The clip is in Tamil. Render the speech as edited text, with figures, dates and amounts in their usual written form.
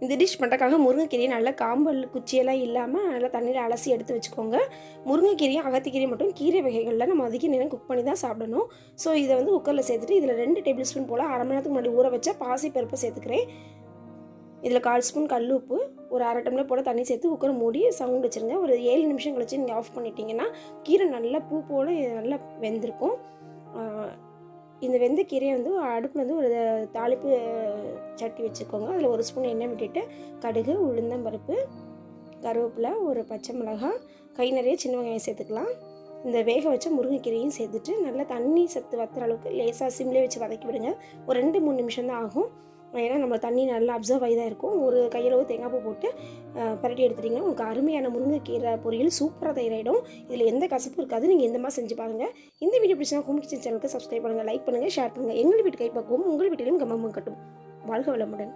இந்த டிஷ் பண்ணுறதுக்காக முருங்கைக்கீரையை நல்லா காம்பல் குச்சியெல்லாம் இல்லாமல் நல்லா தண்ணியில் அலசி எடுத்து வச்சுக்கோங்க. முருங்கைக்கீரையும் அகத்திக்கீரையும் மட்டும் கீரை வகைகளில் நம்ம அதிக நேரம் குக் பண்ணி தான் சாப்பிடணும். ஸோ இதை வந்து குக்கரில் சேர்த்துட்டு இதில் 2 டேபிள் ஸ்பூன் போல் அரை மணி நேரத்துக்கு முன்னாடி ஊற வச்ச பாசிப்பருப்பை சேர்த்துக்கிறேன். இதில் 1/4 ஸ்பூன் கல் உப்பு, ஒரு அரை டம்ளர் போல் தண்ணி சேர்த்து குக்கரை மூடி சவுண்ட் வச்சுருங்க. ஒரு 7 நிமிஷம் கழிச்சு நீங்கள் ஆஃப் பண்ணிட்டீங்கன்னா கீரை நல்லா பூ போல் நல்லா வெந்திருக்கும். இந்த வெந்த கீரையை வந்து அடுப்பில் வந்து ஒரு தாளிப்பு சட்டி வச்சுக்கோங்க. அதில் 1 ஸ்பூன் எண்ணெய் விட்டுட்டு கடுகு, உளுந்தம்பருப்பு, கருவேப்பிலை, ஒரு பச்சை மிளகாய், கை நிறைய சின்ன வெங்காயம் சேர்த்துக்கலாம். இந்த வேக வச்ச முருங்கைக்கீரையும் சேர்த்துட்டு நல்லா தண்ணி சத்து வத்துற அளவுக்கு லேசாக சிம்லேயே வச்சு வதக்கி விடுங்க. ஒரு 2-3 நிமிஷம் தான் ஆகும். ஏன்னா நம்ம தண்ணி நல்லா அப்சர்வ் ஆகி தான் இருக்கும். ஒரு கையளவு தேங்காய் பூ போட்டு பரட்டி எடுத்துட்டிங்கன்னா உங்களுக்கு அருமையான முருங்கைக்கீரை பொரியல் சூப்பராக தயாராகிடும். இதில் எந்த கசப்பு இருக்காது. நீங்கள் எந்த மாதிரி செஞ்சு பாருங்கள். இந்த வீடியோ பிடிச்சினா ஹோம் கிச்சன் சேனலுக்கு சப்ஸ்கிரைப் பண்ணுங்கள், லைக் பண்ணுங்கள், ஷேர் பண்ணுங்கள். எங்கள் வீட்டு கைப்பக்குவம் உங்கள் வீட்டிலையும் கம்மம் கட்டும். வாழ்க வளமுடன்.